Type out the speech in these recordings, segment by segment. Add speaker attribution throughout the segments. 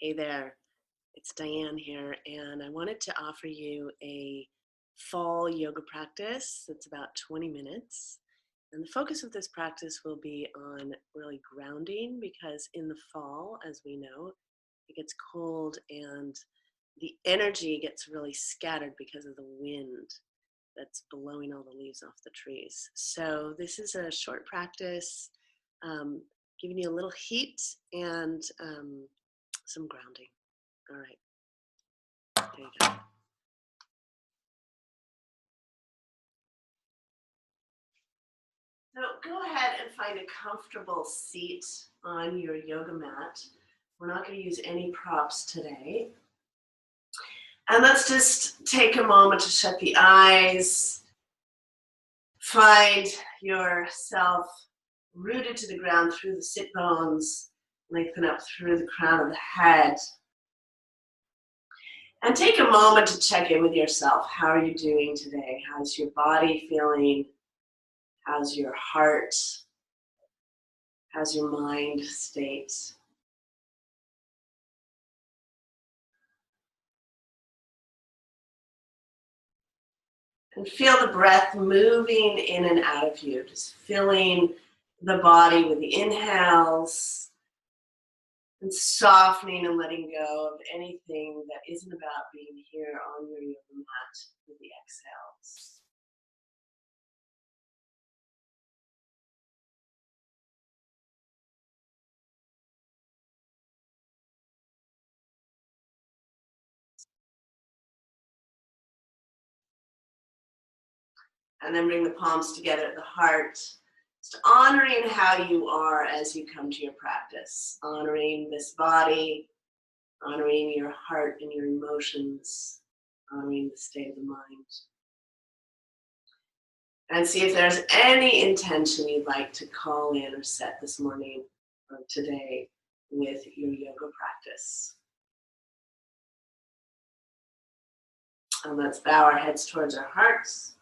Speaker 1: Hey there, it's Diane here, and I wanted to offer you a fall yoga practice that's about 20 minutes. And the focus of this practice will be on really grounding because in the fall, as we know, it gets cold and the energy gets really scattered because of the wind that's blowing all the leaves off the trees. So this is a short practice, um, giving you a little heat and some grounding. All right, there you go. So go ahead and find a comfortable seat on your yoga mat. We're not going to use any props today. And let's just take a moment to shut the eyes. Find yourself rooted to the ground through the sit bones. Lengthen up through the crown of the head. And take a moment to check in with yourself. How are you doing today? How's your body feeling? How's your heart? How's your mind state? And feel the breath moving in and out of you, just filling the body with the inhales and softening and letting go of anything that isn't about being here on your yoga mat with the exhales. And then bring the palms together at the heart, just honoring how you are as you come to your practice, honoring this body, honoring your heart and your emotions, honoring the state of the mind. And see if there's any intention you'd like to call in or set this morning or today with your yoga practice. And let's bow our heads towards our hearts.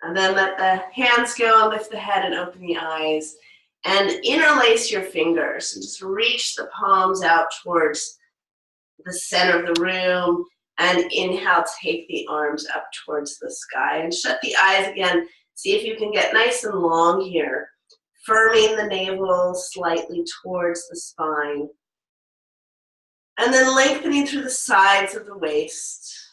Speaker 1: And then let the hands go and lift the head and open the eyes. And interlace your fingers and just reach the palms out towards the center of the room. And inhale, take the arms up towards the sky. And shut the eyes again. See if you can get nice and long here. Firming the navel slightly towards the spine. And then lengthening through the sides of the waist.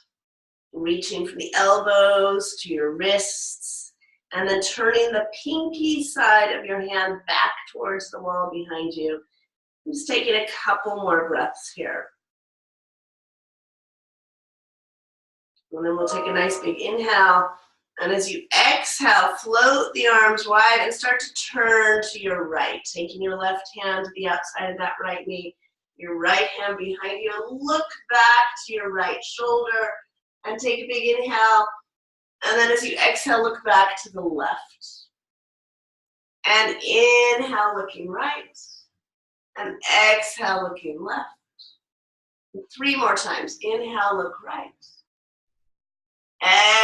Speaker 1: Reaching from the elbows to your wrists, and then turning the pinky side of your hand back towards the wall behind you. Just taking a couple more breaths here. And then we'll take a nice big inhale, and as you exhale, float the arms wide and start to turn to your right, taking your left hand to the outside of that right knee, your right hand behind you, and look back to your right shoulder. And take a big inhale, and then as you exhale, look back to the left. And inhale, looking right, and exhale, looking left. And 3 more times. Inhale, look right.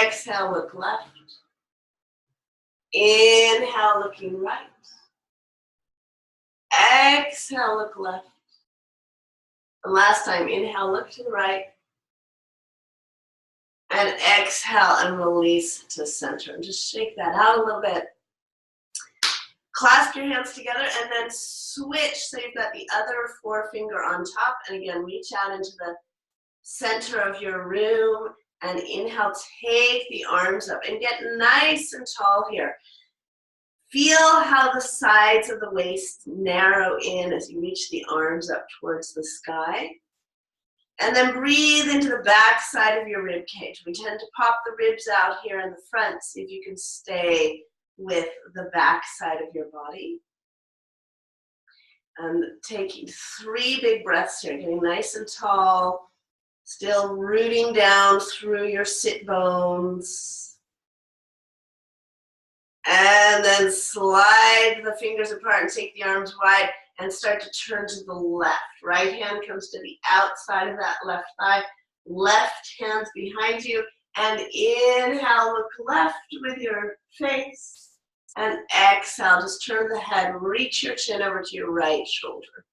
Speaker 1: Exhale, look left. Inhale, looking right. Exhale, look left. And last time, inhale, look to the right. And exhale and release to center. And just shake that out a little bit. Clasp your hands together and then switch so you've got the other forefinger on top. And again, reach out into the center of your room. And inhale, take the arms up and get nice and tall here. Feel how the sides of the waist narrow in as you reach the arms up towards the sky. And then breathe into the back side of your rib cage. We tend to pop the ribs out here in the front. See if you can stay with the back side of your body. And taking 3 big breaths here, getting nice and tall, still rooting down through your sit bones. And then slide the fingers apart and take the arms wide. And start to turn to the left. Right hand comes to the outside of that left thigh. Left hand's behind you. And inhale, look left with your face. And exhale, just turn the head, reach your chin over to your right shoulder.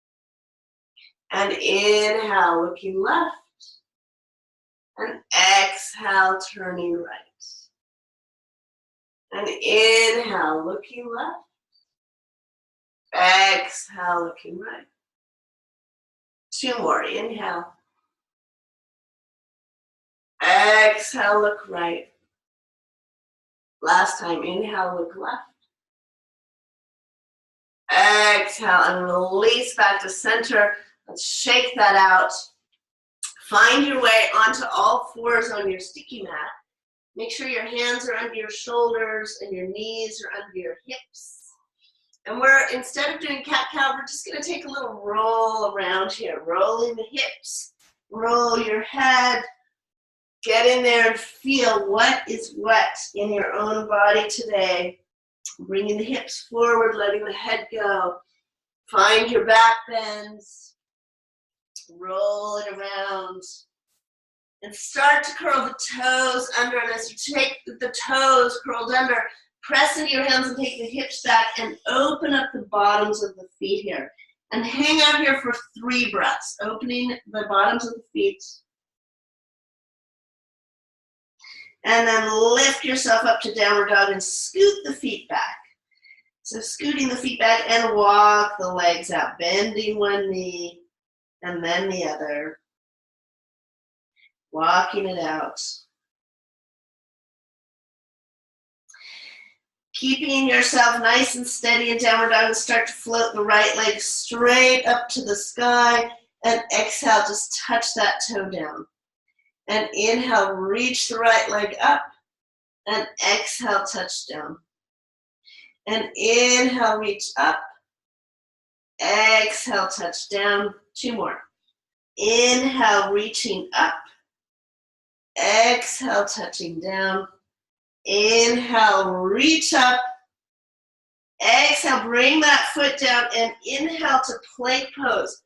Speaker 1: And inhale, looking left. And exhale, turning right. And inhale, looking left. Exhale, looking right. 2 more. Inhale. Exhale, look right. Last time. Inhale, look left. Exhale and release back to center. Let's shake that out. Find your way onto all fours on your sticky mat. Make sure your hands are under your shoulders and your knees are under your hips. And instead of doing cat-cow, we're just gonna take a little roll around here. Rolling the hips, roll your head. Get in there and feel what is what in your own body today. Bringing the hips forward, letting the head go. Find your back bends. Roll it around. And start to curl the toes under. And as you take the toes curled under, press into your hands and take the hips back and open up the bottoms of the feet here. And hang out here for 3 breaths, opening the bottoms of the feet. And then lift yourself up to downward dog and scoot the feet back. So scooting the feet back and walk the legs out, bending one knee and then the other. Walking it out. Keeping yourself nice and steady in downward dog and start to float the right leg straight up to the sky. And exhale, just touch that toe down. And inhale, reach the right leg up. And exhale, touch down. And inhale, reach up. Exhale, touch down. 2 more. Inhale, reaching up. Exhale, touching down. Inhale, reach up. Exhale, bring that foot down and inhale to plank pose.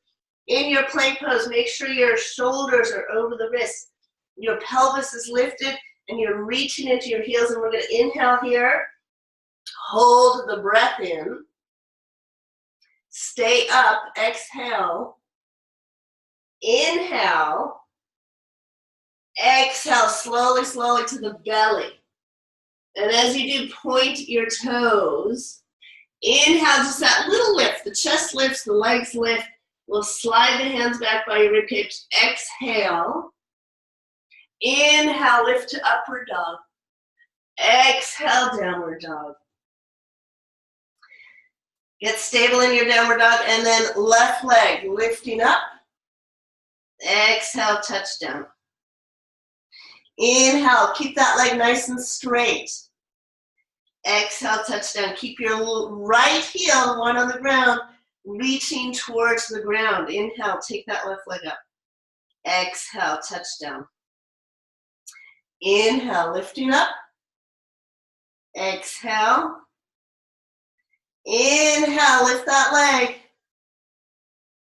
Speaker 1: In your plank pose, make sure your shoulders are over the wrists. Your pelvis is lifted and you're reaching into your heels, and we're going to inhale here. Hold the breath in. Stay up. Exhale. Inhale. Exhale slowly, slowly to the belly. And as you do, point your toes. Inhale, just that little lift. The chest lifts, the legs lift. We'll slide the hands back by your ribcage. Exhale. Inhale, lift to upward dog. Exhale, downward dog. Get stable in your downward dog, and then left leg lifting up. Exhale, touch down. Inhale, keep that leg nice and straight. Exhale, touch down. Keep your right heel, one on the ground, reaching towards the ground. Inhale, take that left leg up. Exhale, touch down. Inhale, lifting up. Exhale. Inhale, lift that leg.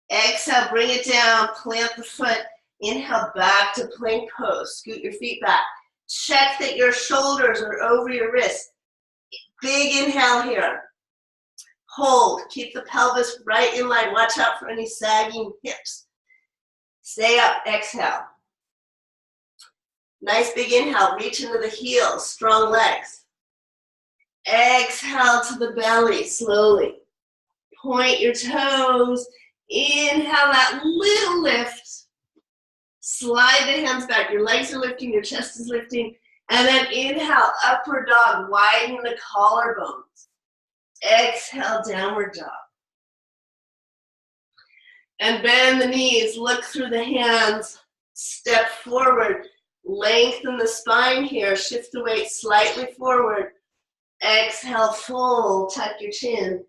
Speaker 1: Exhale, bring it down, plant the foot. Inhale, back to plank pose. Scoot your feet back. Check that your shoulders are over your wrists. Big inhale here. Hold. Keep the pelvis right in line. Watch out for any sagging hips. Stay up. Exhale. Nice big inhale. Reach into the heels. Strong legs. Exhale to the belly slowly. Point your toes. Inhale that little lift. Slide the hands back. Your legs are lifting, your chest is lifting. And then inhale, upward dog, widen the collarbones. Exhale, downward dog. And bend the knees, look through the hands, step forward, lengthen the spine here, shift the weight slightly forward. Exhale, fold, tuck your chin.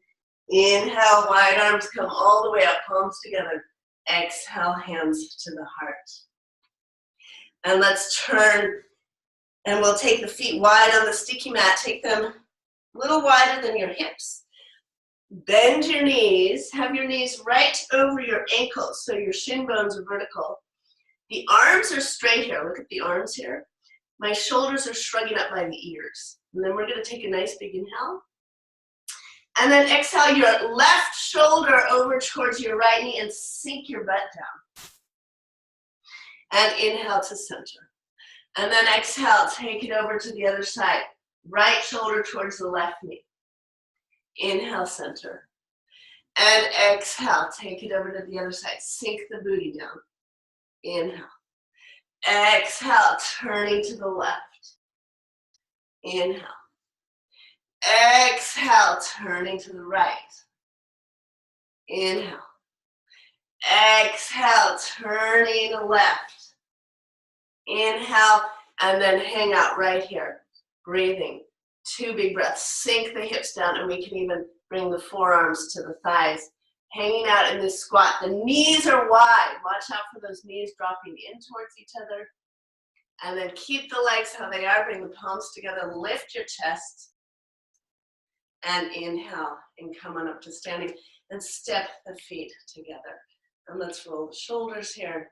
Speaker 1: Inhale, wide arms come all the way up, palms together. Exhale, hands to the heart. And let's turn, and we'll take the feet wide on the sticky mat. Take them a little wider than your hips. Bend your knees. Have your knees right over your ankles so your shin bones are vertical. The arms are straight here. Look at the arms here. My shoulders are shrugging up by the ears. And then we're going to take a nice big inhale. And then exhale your left shoulder over towards your right knee and sink your butt down. And inhale to center. And then exhale, take it over to the other side. Right shoulder towards the left knee. Inhale, center. And exhale, take it over to the other side. Sink the booty down. Inhale. Exhale, turning to the left. Inhale. Exhale, turning to the right. Inhale. Exhale, turning left. Inhale, and then hang out right here. Breathing. 2 big breaths. Sink the hips down, and we can even bring the forearms to the thighs. Hanging out in this squat. The knees are wide. Watch out for those knees dropping in towards each other. And then keep the legs how they are. Bring the palms together. Lift your chest. And inhale. And come on up to standing. And step the feet together. And let's roll the shoulders here.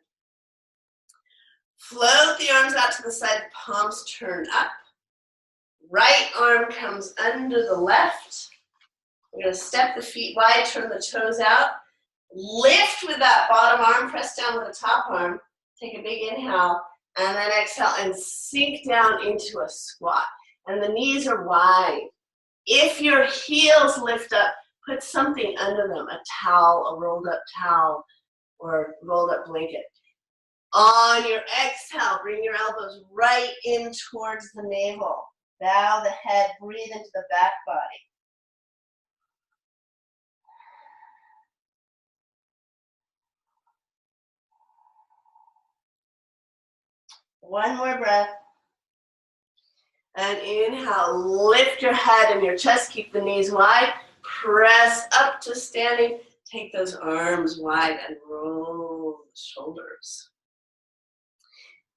Speaker 1: Float the arms out to the side. Palms turn up. Right arm comes under the left. We're going to step the feet wide, turn the toes out. Lift with that bottom arm, press down with the top arm. Take a big inhale, and then exhale and sink down into a squat. And the knees are wide. If your heels lift up, put something under them, a towel, a rolled up towel, or rolled up blanket. On your exhale, bring your elbows right in towards the navel. Bow the head, breathe into the back body. One more breath. And inhale, lift your head and your chest, keep the knees wide. Press up to standing. Take those arms wide and roll the shoulders.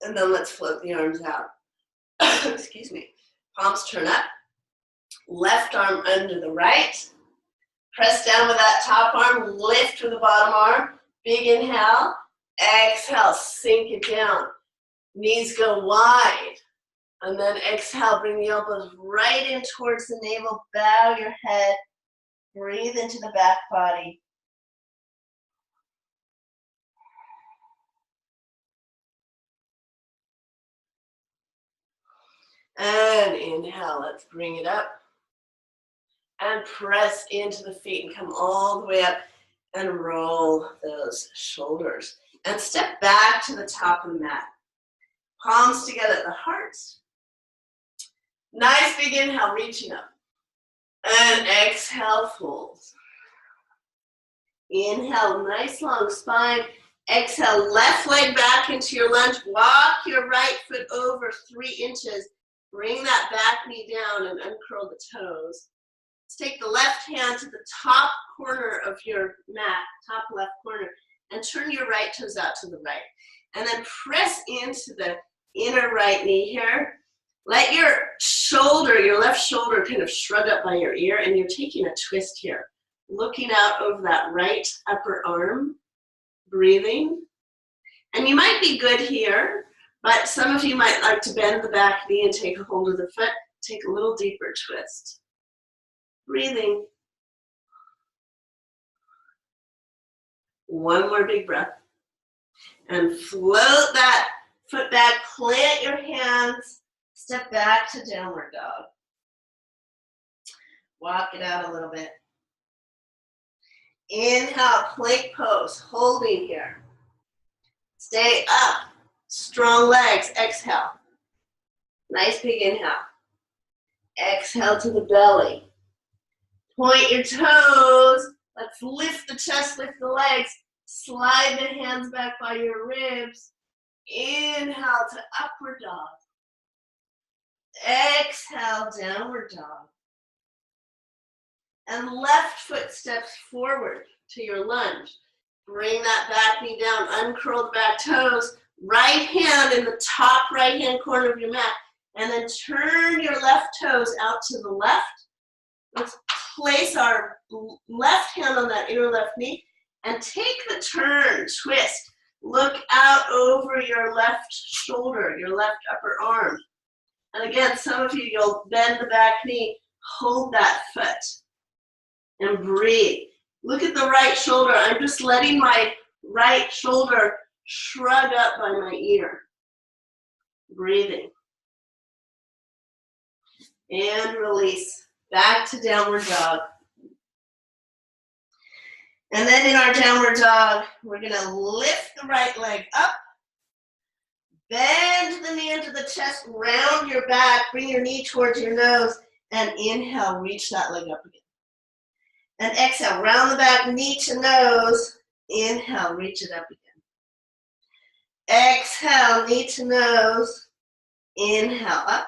Speaker 1: And then let's float the arms out. Excuse me. Palms turn up. Left arm under the right. Press down with that top arm. Lift with the bottom arm. Big inhale. Exhale, sink it down. Knees go wide. And then exhale, bring the elbows right in towards the navel. Bow your head. Breathe into the back body. And inhale, let's bring it up. And press into the feet and come all the way up and roll those shoulders. And step back to the top of the mat. Palms together at the hearts. Nice big inhale, reaching up. And exhale, fold. Inhale, nice long spine. Exhale, left leg back into your lunge. Walk your right foot over 3 inches. Bring that back knee down and uncurl the toes. Let's take the left hand to the top corner of your mat, top left corner, and turn your right toes out to the right. And then press into the inner right knee here. Let your shoulder, your left shoulder kind of shrug up by your ear, and you're taking a twist here. Looking out over that right upper arm, breathing. And you might be good here, but some of you might like to bend the back knee and take a hold of the foot. Take a little deeper twist. Breathing. One more big breath. And float that foot back, plant your hands, step back to downward dog. Walk it out a little bit. Inhale, plank pose, holding here. Stay up, strong legs, exhale. Nice big inhale. Exhale to the belly. Point your toes. Let's lift the chest, lift the legs. Slide the hands back by your ribs. Inhale to upward dog. Exhale, downward dog. And left foot steps forward to your lunge. Bring that back knee down, uncurl the back toes. Right hand in the top right hand corner of your mat. And then turn your left toes out to the left. Let's place our left hand on that inner left knee and take the turn, twist. Look out over your left shoulder, your left upper arm. And again, some of you, you'll bend the back knee, hold that foot. And breathe. Look at the right shoulder. I'm just letting my right shoulder shrug up by my ear. Breathing. And release. Back to downward dog. And then in our downward dog, we're gonna lift the right leg up. Bend the knee into the chest, round your back, bring your knee towards your nose, and inhale, reach that leg up again. And exhale, round the back, knee to nose, inhale, reach it up again. Exhale, knee to nose, inhale, up.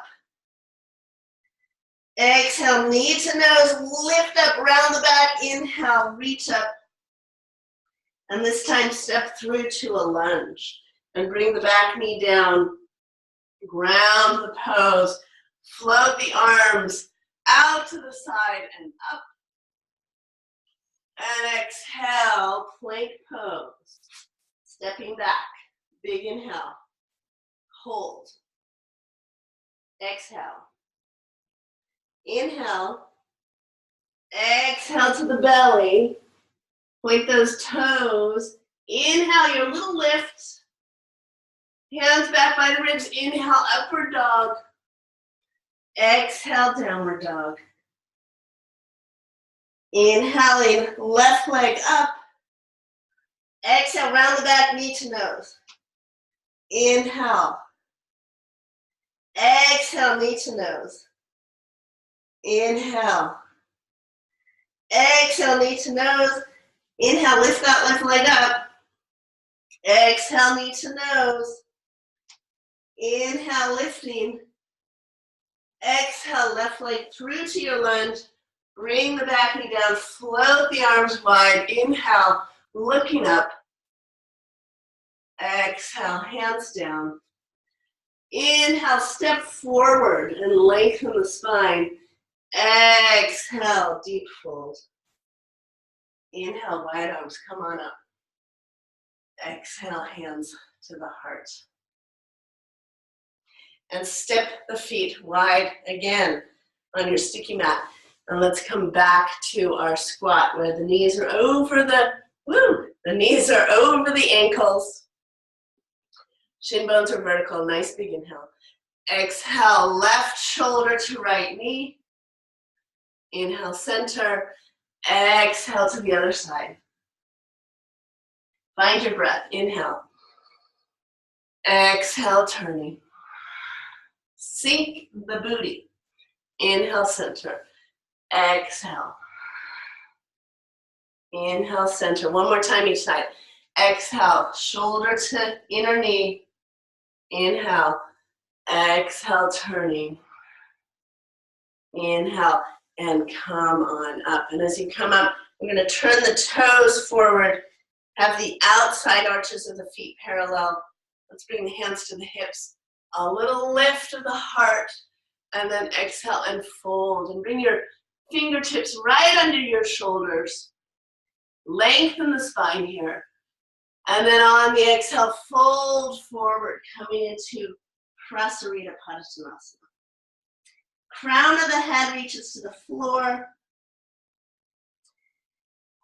Speaker 1: Exhale, knee to nose, lift up, round the back, inhale, reach up. And this time, step through to a lunge. And bring the back knee down, ground the pose, float the arms out to the side and up. And exhale, plank pose. Stepping back, big inhale, hold. Exhale. Inhale, exhale to the belly, point those toes. Inhale, your little lift. Hands back by the ribs, inhale, upward dog. Exhale, downward dog. Inhaling, left leg up. Exhale, round the back, knee to nose. Inhale. Exhale, knee to nose. Inhale. Exhale, knee to nose. Inhale, lift that left leg up. Exhale, knee to nose. Inhale, lifting. Exhale, left leg through to your lunge. Bring the back knee down, float the arms wide. Inhale, looking up. Exhale, hands down. Inhale, step forward and lengthen the spine. Exhale, deep fold. Inhale, wide arms, come on up. Exhale, hands to the heart. And step the feet wide again on your sticky mat. And let's come back to our squat where the knees are over the ankles. Shin bones are vertical, nice big inhale. Exhale, left shoulder to right knee. Inhale, center. Exhale to the other side. Find your breath, inhale. Exhale, turning. Sink the booty. Inhale, center. Exhale. Inhale, center. One more time each side. Exhale, shoulder to inner knee. Inhale. Exhale, turning. Inhale, and come on up. And as you come up, we're going to turn the toes forward. Have the outside arches of the feet parallel. Let's bring the hands to the hips. A little lift of the heart. And then exhale and fold. And bring your fingertips right under your shoulders. Lengthen the spine here. And then on the exhale, fold forward, coming into Prasarita Padottanasana. Crown of the head reaches to the floor.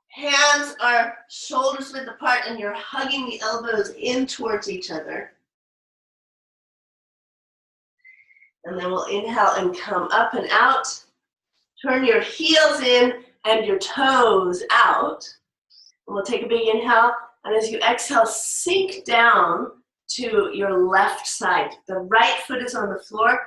Speaker 1: Hands are shoulders width apart and you're hugging the elbows in towards each other. And then we'll inhale and come up and out. Turn your heels in and your toes out. And we'll take a big inhale. And as you exhale, sink down to your left side. The right foot is on the floor.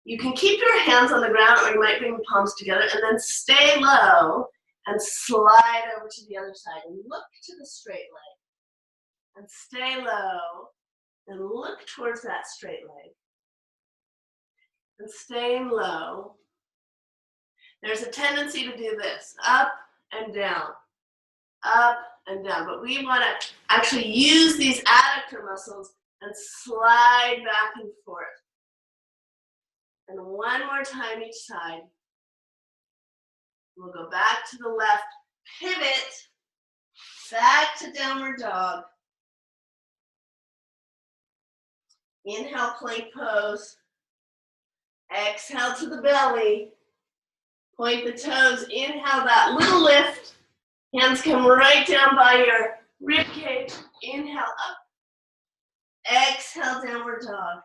Speaker 1: You can keep your hands on the ground or you might bring the palms together and then stay low and slide over to the other side and look to the straight leg. And stay low and look towards that straight leg. And staying low. There's a tendency to do this, up and down, up and down. But we want to actually use these adductor muscles and slide back and forth. And one more time each side. We'll go back to the left, pivot, back to downward dog. Inhale, plank pose. Exhale to the belly. Point the toes, inhale that little lift. Hands come right down by your rib cage. Inhale up. Exhale, downward dog.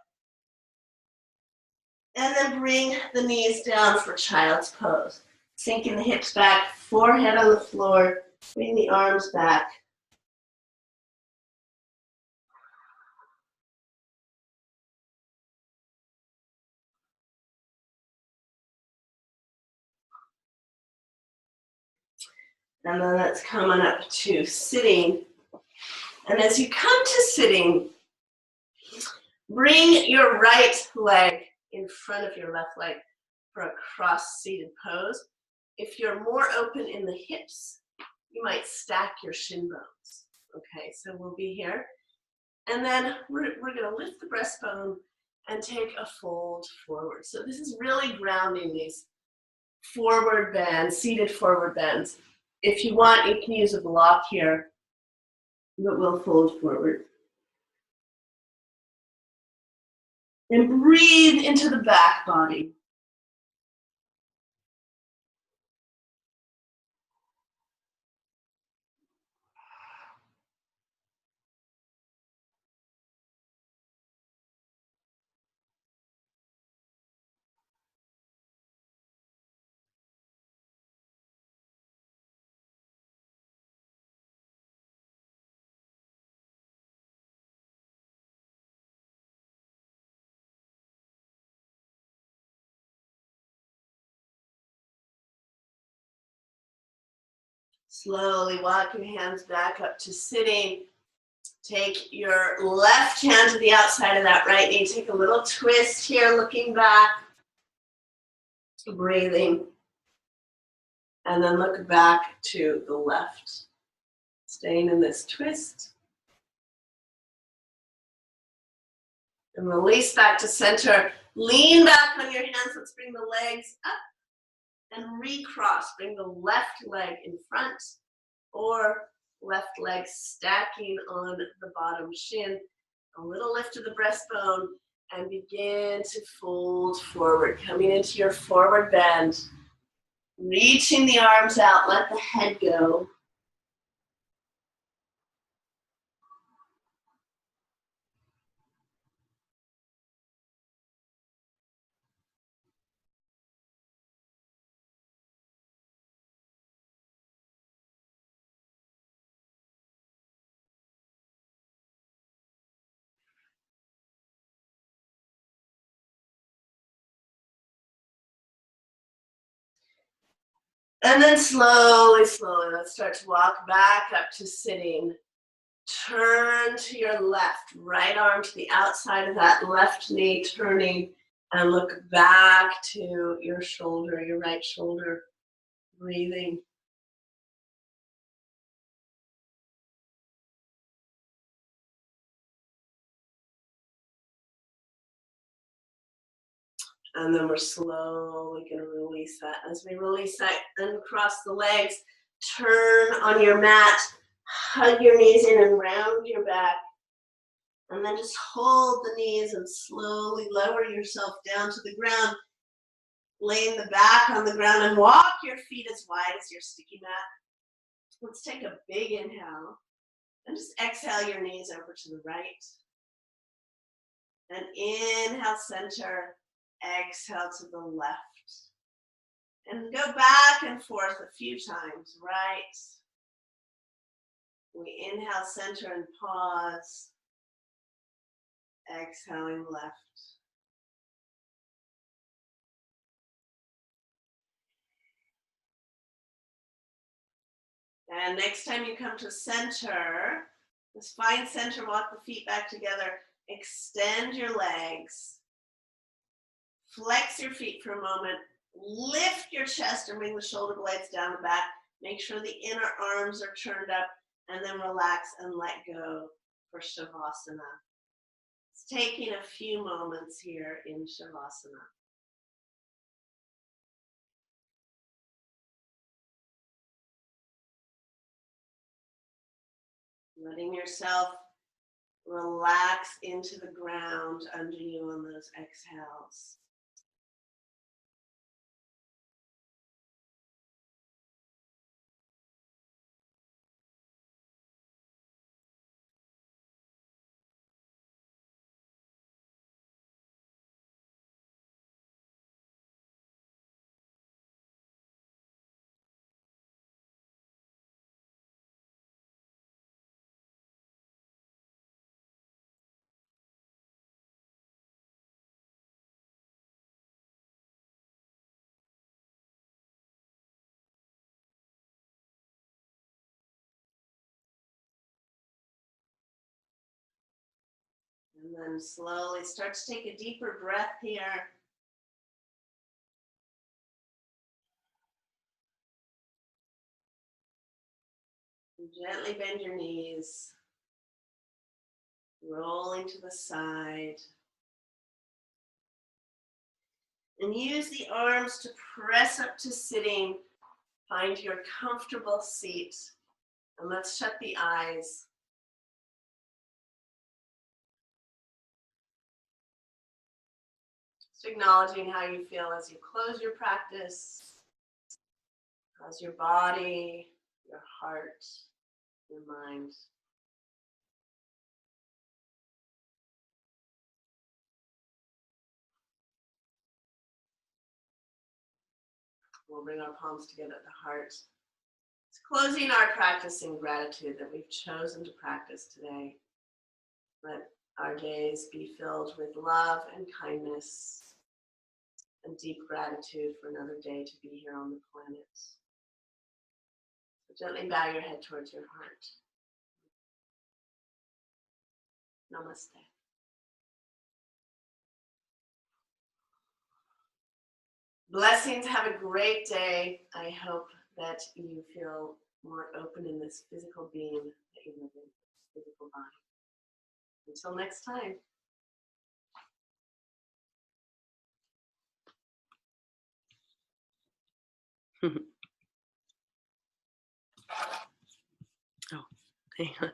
Speaker 1: And then bring the knees down for child's pose. Sinking the hips back, forehead on the floor. Bring the arms back. And then let's come on up to sitting. And as you come to sitting, bring your right leg in front of your left leg for a cross-seated pose. If you're more open in the hips, you might stack your shin bones. Okay, so we'll be here. And then we're gonna lift the breastbone and take a fold forward. So this is really grounding these forward bends, seated forward bends. If you want, you can use a block here, but we'll fold forward. And breathe into the back body. Slowly walk your hands back up to sitting. Take your left hand to the outside of that right knee. Take a little twist here, looking back. Breathing. And then look back to the left. Staying in this twist. And release back to center. Lean back on your hands. Let's bring the legs up. And recross. Bring the left leg in front. Or left leg stacking on the bottom shin. A little lift of the breastbone. And begin to fold forward. Coming into your forward bend. Reaching the arms out. Let the head go. And then slowly, slowly, let's start to walk back up to sitting. Turn to your left, right arm to the outside of that left knee, turning, and look back to your shoulder, your right shoulder, breathing. And then we're slowly going to release that. As we release that, uncross the legs, turn on your mat, hug your knees in and round your back. And then just hold the knees and slowly lower yourself down to the ground, laying the back on the ground and walk your feet as wide as your sticky mat. Let's take a big inhale and just exhale your knees over to the right. And inhale, center. Exhale to the left. And go back and forth a few times, right? We inhale, center, and pause. Exhaling left. And next time you come to center, just find center, walk the feet back together, extend your legs. Flex your feet for a moment, lift your chest and bring the shoulder blades down the back. Make sure the inner arms are turned up and then relax and let go for Shavasana. It's taking a few moments here in Shavasana. Letting yourself relax into the ground under you on those exhales. And then slowly start to take a deeper breath here. And gently bend your knees, rolling to the side. And use the arms to press up to sitting. Find your comfortable seat. And let's shut the eyes. Just acknowledging how you feel as you close your practice. How's your body, your heart, your mind? We'll bring our palms together at the heart. It's closing our practice in gratitude that we've chosen to practice today. Let our days be filled with love and kindness and deep gratitude for another day to be here on the planet. So gently bow your head towards your heart. Namaste. Blessings. Have a great day. I hope that you feel more open in this physical being that you live in, this physical body. Until next time. Oh, hang on.